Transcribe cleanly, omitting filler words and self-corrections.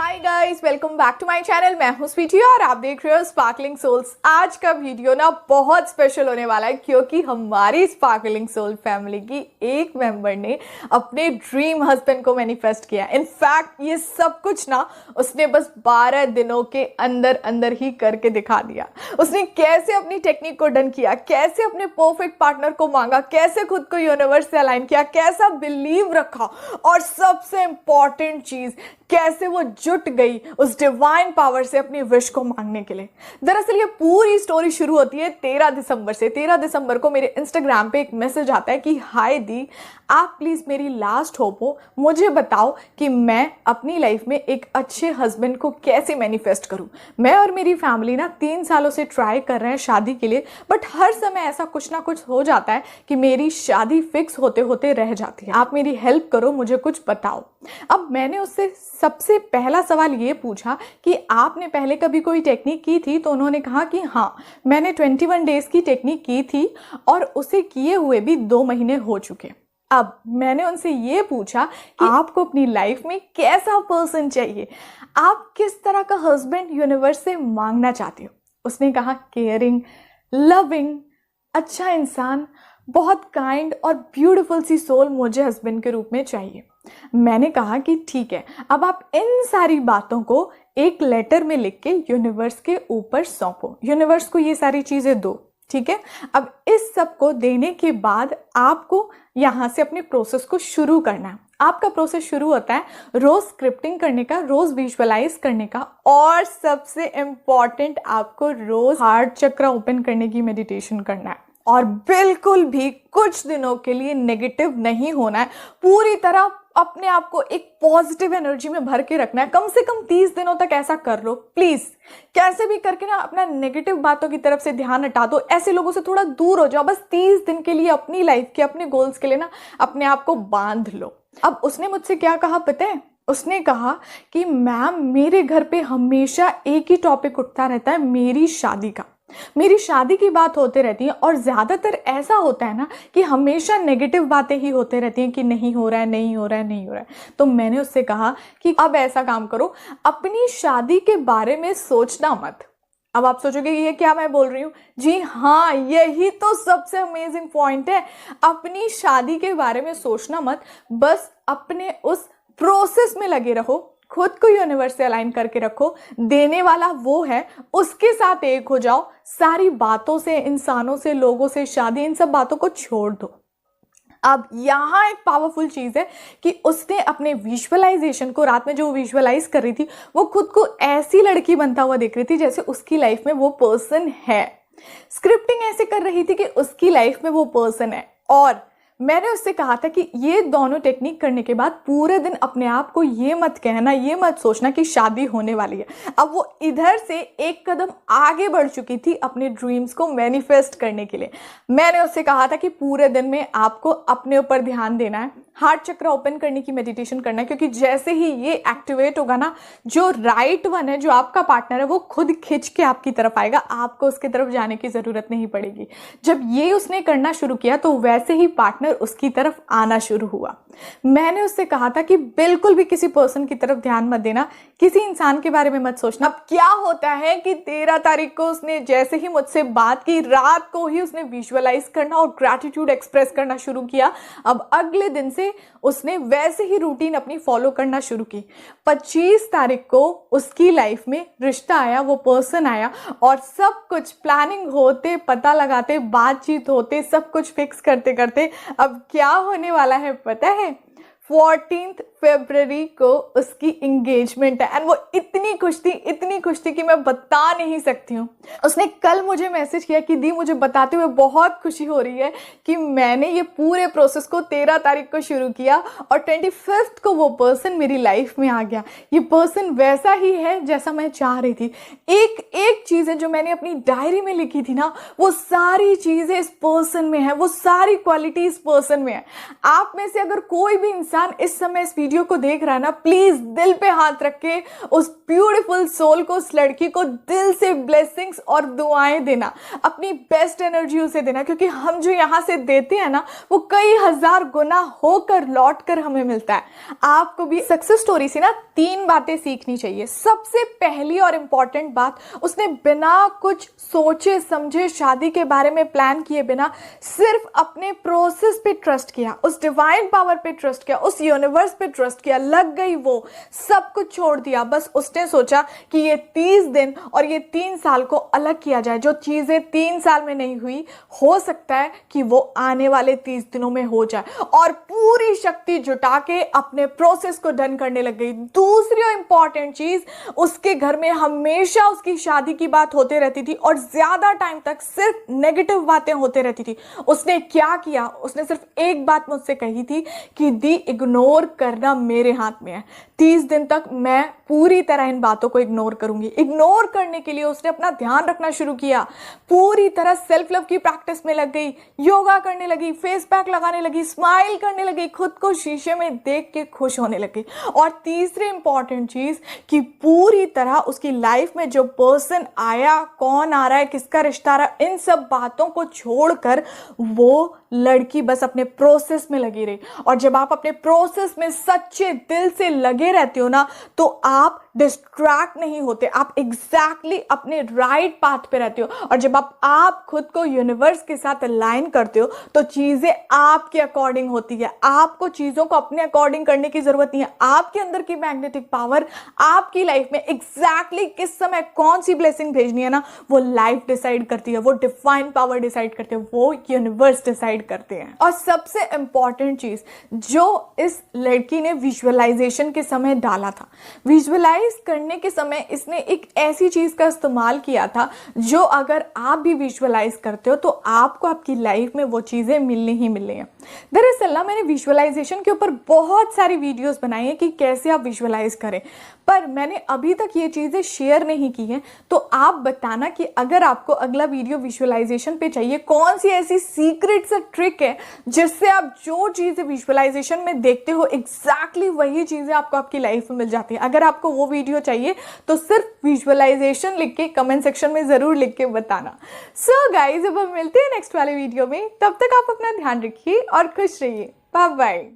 Hi guys, welcome back to my channel. मैं हूं स्वीटी और आप देख रहे हो स्पार्कलिंग सोल्स। आज का वीडियो ना बहुत स्पेशल होने वाला है क्योंकि हमारी स्पार्कलिंग सोल फैमिली की एक मेंबर ने अपने ड्रीम हस्बैंड को मैनिफेस्ट किया। इनफैक्ट ये सब कुछ ना उसने बस 12 दिनों के अंदर अंदर ही करके दिखा दिया। उसने कैसे अपनी टेक्निक को डन किया, कैसे अपने परफेक्ट पार्टनर को मांगा, कैसे खुद को यूनिवर्स से अलाइन किया, कैसा बिलीव रखा और सबसे इंपॉर्टेंट चीज कैसे वो जुट गई उस डिवाइन पावर से अपनी विश को मांगने के लिए। दरअसल ये पूरी स्टोरी शुरू होती है 13 दिसंबर से। 13 दिसंबर को मेरे इंस्टाग्राम पे एक मैसेज आता है कि हाय दी, आप प्लीज मेरी लास्ट होप हो, मुझे बताओ कि मैं अपनी लाइफ में एक अच्छे हस्बैंड को कैसे मैनिफेस्ट करूं। मैं और मेरी फैमिली ना 3 सालों से ट्राई कर रहे हैं शादी के लिए, बट हर समय ऐसा कुछ ना कुछ हो जाता है कि मेरी शादी फिक्स होते होते रह जाती है। आप मेरी हेल्प करो, मुझे कुछ बताओ। अब मैंने उससे सबसे पहला सवाल ये पूछा कि आपने पहले कभी कोई टेक्निक की थी, तो उन्होंने कहा कि हाँ, मैंने 21 डेज की टेक्निक की थी और उसे किए हुए भी 2 महीने हो चुके। अब मैंने उनसे ये पूछा कि आपको अपनी लाइफ में कैसा पर्सन चाहिए, आप किस तरह का हस्बैंड यूनिवर्स से मांगना चाहते हो। उसने कहा केयरिंग, लविंग, अच्छा इंसान, बहुत काइंड और ब्यूटीफुल सी सोल मुझे हस्बैंड के रूप में चाहिए। मैंने कहा कि ठीक है, अब आप इन सारी बातों को एक लेटर में लिख के यूनिवर्स के ऊपर सौंपो, यूनिवर्स को ये सारी चीजें दो, ठीक है। अब इस सब को देने के बाद आपको यहाँ से अपने प्रोसेस को शुरू करना है। आपका प्रोसेस शुरू होता है रोज स्क्रिप्टिंग करने का, रोज विजुअलाइज करने का, और सबसे इंपॉर्टेंट आपको रोज हार्ट चक्र ओपन करने की मेडिटेशन करना है। और बिल्कुल भी कुछ दिनों के लिए नेगेटिव नहीं होना है, पूरी तरह अपने आप को एक पॉजिटिव एनर्जी में भर के रखना है। कम से कम 30 दिनों तक ऐसा कर लो प्लीज। कैसे भी करके ना अपना नेगेटिव बातों की तरफ से ध्यान हटा दो, ऐसे लोगों से थोड़ा दूर हो जाओ। बस 30 दिन के लिए अपनी लाइफ के, अपने गोल्स के लिए ना अपने आप को बांध लो। अब उसने मुझसे क्या कहा पता है? उसने कहा कि मैम, मेरे घर पे हमेशा एक ही टॉपिक उठता रहता है, मेरी शादी का। मेरी शादी की बात होते रहती है और ज्यादातर ऐसा होता है ना कि हमेशा नेगेटिव बातें ही होते रहती हैं कि नहीं हो रहा है, नहीं हो रहा है, नहीं हो रहा है। तो मैंने उससे कहा कि अब ऐसा काम करो, अपनी शादी के बारे में सोचना मत। अब आप सोचोगे ये क्या मैं बोल रही हूँ? जी हाँ, यही तो सबसे अमेजिंग पॉइंट है। अपनी शादी के बारे में सोचना मत, बस अपने उस प्रोसेस में लगे रहो, खुद को यूनिवर्स से अलाइन करके रखो। देने वाला वो है, उसके साथ एक हो जाओ। सारी बातों से, इंसानों से, लोगों से, शादी, इन सब बातों को छोड़ दो। अब यहाँ एक पावरफुल चीज है कि उसने अपने विजुअलाइजेशन को, रात में जो विजुअलाइज कर रही थी, वो खुद को ऐसी लड़की बनता हुआ देख रही थी जैसे उसकी लाइफ में वो पर्सन है। स्क्रिप्टिंग ऐसे कर रही थी कि उसकी लाइफ में वो पर्सन है। और मैंने उससे कहा था कि ये दोनों टेक्निक करने के बाद पूरे दिन अपने आप को ये मत कहना, ये मत सोचना कि शादी होने वाली है। अब वो इधर से एक कदम आगे बढ़ चुकी थी अपने ड्रीम्स को मैनिफेस्ट करने के लिए। मैंने उससे कहा था कि पूरे दिन में आपको अपने ऊपर ध्यान देना है, हार्ट चक्र ओपन करने की मेडिटेशन करना है, क्योंकि जैसे ही ये एक्टिवेट होगा ना, जो राइट वन है, जो आपका पार्टनर है, वो खुद खिंच के आपकी तरफ आएगा, आपको उसकी तरफ जाने की जरूरत नहीं पड़ेगी। जब ये उसने करना शुरू किया तो वैसे ही पार्टनर उसकी तरफ आना शुरू हुआ। मैंने उससे कहा था कि बिल्कुल भी किसी पर्सन की तरफ ध्यान मत देना, किसी इंसान के बारे में मत सोचना। अब क्या होता है कि 13 तारीख को उसने जैसे ही मुझसे बात की, रात को ही उसने विजुअलाइज करना और ग्रैटिट्यूड एक्सप्रेस करना शुरू किया। अब अगले दिन से उसने वैसे ही रूटीन अपनी फॉलो करना शुरू की। 25 तारीख को उसकी लाइफ में रिश्ता आया, वो पर्सन आया, और सब कुछ प्लानिंग होते, पता लगाते, बातचीत होते, सब कुछ फिक्स करते करते अब क्या होने वाला है पता है? 14 फरवरी को उसकी एंगेजमेंट है। एंड वो इतनी खुश थी कि मैं बता नहीं सकती हूँ। उसने कल मुझे मैसेज किया कि दी, मुझे बताते हुए बहुत खुशी हो रही है कि मैंने ये पूरे प्रोसेस को 13 तारीख को शुरू किया और 25 को वो पर्सन मेरी लाइफ में आ गया। ये पर्सन वैसा ही है जैसा मैं चाह रही थी। एक एक चीजें जो मैंने अपनी डायरी में लिखी थी ना, वो सारी चीजें इस पर्सन में है, वो सारी क्वालिटी इस पर्सन में है। आप में से अगर कोई भी इंसान इस समय इस वीडियो को देख रहा है ना, प्लीज दिल पे हाथ रख के उस ब्यूटीफुल सोल को, उस लड़की को दिल से ब्लेसिंग्स और दुआएं देना, अपनी बेस्ट एनर्जी उसे देना, क्योंकि हम जो यहाँ से देते हैं ना वो कई हजार गुना होकर लौट कर हमें मिलता है। आपको भी सक्सेस स्टोरी से ना 3 बातें सीखनी चाहिए। सबसे पहली और इंपॉर्टेंट बात, उसने बिना कुछ सोचे समझे शादी के बारे में प्लान किए बिना सिर्फ अपने प्रोसेस पे ट्रस्ट किया, उस डिवाइन पावर पे ट्रस्ट किया, उस यूनिवर्स पे ट्रस्ट किया, लग गई वो, सब कुछ छोड़ दिया। बस उसने सोचा कि ये 30 दिन और ये 3 साल को अलग किया जाए। जो चीजें 3 साल में नहीं हुई, हो सकता है कि वो आने वाले 30 दिनों में हो जाए, और पूरी शक्ति जुटा के अपने प्रोसेस को डन करने लग गई। दूसरी इंपॉर्टेंट चीज, उसके घर में हमेशा उसकी शादी की बात होते रहती थी और ज्यादा टाइम तक सिर्फ नेगेटिव बातें होते रहती थी। उसने क्या किया, उसने सिर्फ एक बात मुझसे कही थी कि दी, इग्नोर करना मेरे हाथ में है। 30 दिन तक मैं पूरी तरह इन बातों को इग्नोर करूंगी। इग्नोर करने के लिए उसने अपना ध्यान रखना शुरू किया, पूरी तरह सेल्फ लव की प्रैक्टिस में लग गई, योगा करने लगी, फेस पैक लगाने लगी, स्माइल करने लगी, खुद को शीशे में देख के खुश होने लगी। और तीसरी इंपॉर्टेंट चीज कि पूरी तरह उसकी लाइफ में जो पर्सन आया, कौन आ रहा है, किसका रिश्ता आ रहा है, इन सब बातों को छोड़कर वो लड़की बस अपने प्रोसेस में लगी रही। और जब आप अपने प्रोसेस में सच्चे दिल से लगे रहते हो ना, तो आप डिस्ट्रैक्ट नहीं होते, आप एग्जैक्टली अपने राइट पाथ पे रहते हो। और जब आप खुद को यूनिवर्स के साथ अलाइन करते हो तो चीजें आपके अकॉर्डिंग होती है। आपको चीजों को अपने अकॉर्डिंग करने की जरूरत नहीं है। आपके अंदर की मैग्नेटिक पावर आपकी लाइफ में एग्जैक्टली किस समय कौन सी ब्लेसिंग भेजनी है ना, वो लाइफ डिसाइड करती है, वो डिवाइन पावर डिसाइड करती है, वो यूनिवर्स डिसाइड करते हैं। और सबसे इंपॉर्टेंट चीज जो इस लड़की ने विजुअलाइजेशन के समय डाला था, विजुअलाइज करने के समय इसने एक ऐसी चीज का इस्तेमाल किया था जो अगर आप भी विजुअलाइज करते हो तो आपको आपकी लाइफ में वो चीजें मिलनी ही मिलनी है। दरअसल ना, मैंने विजुअलाइजेशन के ऊपर बहुत सारी वीडियोस बनाई है कि कैसे आप विजुअलाइज करें, पर मैंने अभी तक ये चीजें शेयर नहीं की हैं। तो आप बताना कि अगर आपको अगला वीडियो विजुअलाइजेशन पे चाहिए, कौन सी ऐसी सीक्रेट सा ट्रिक है जिससे आप जो चीजें विजुअलाइजेशन में देखते हो एग्जैक्टली वही चीजें आपको आपकी लाइफ में मिल जाती है। अगर आपको वो वीडियो चाहिए तो सिर्फ विजुअलाइजेशन लिख के कमेंट सेक्शन में जरूर लिख के बताना। सो गाइज, अब हम मिलते हैं नेक्स्ट वाले वीडियो में। तब तक आप अपना ध्यान रखिए और खुश रहिए। Bye bye.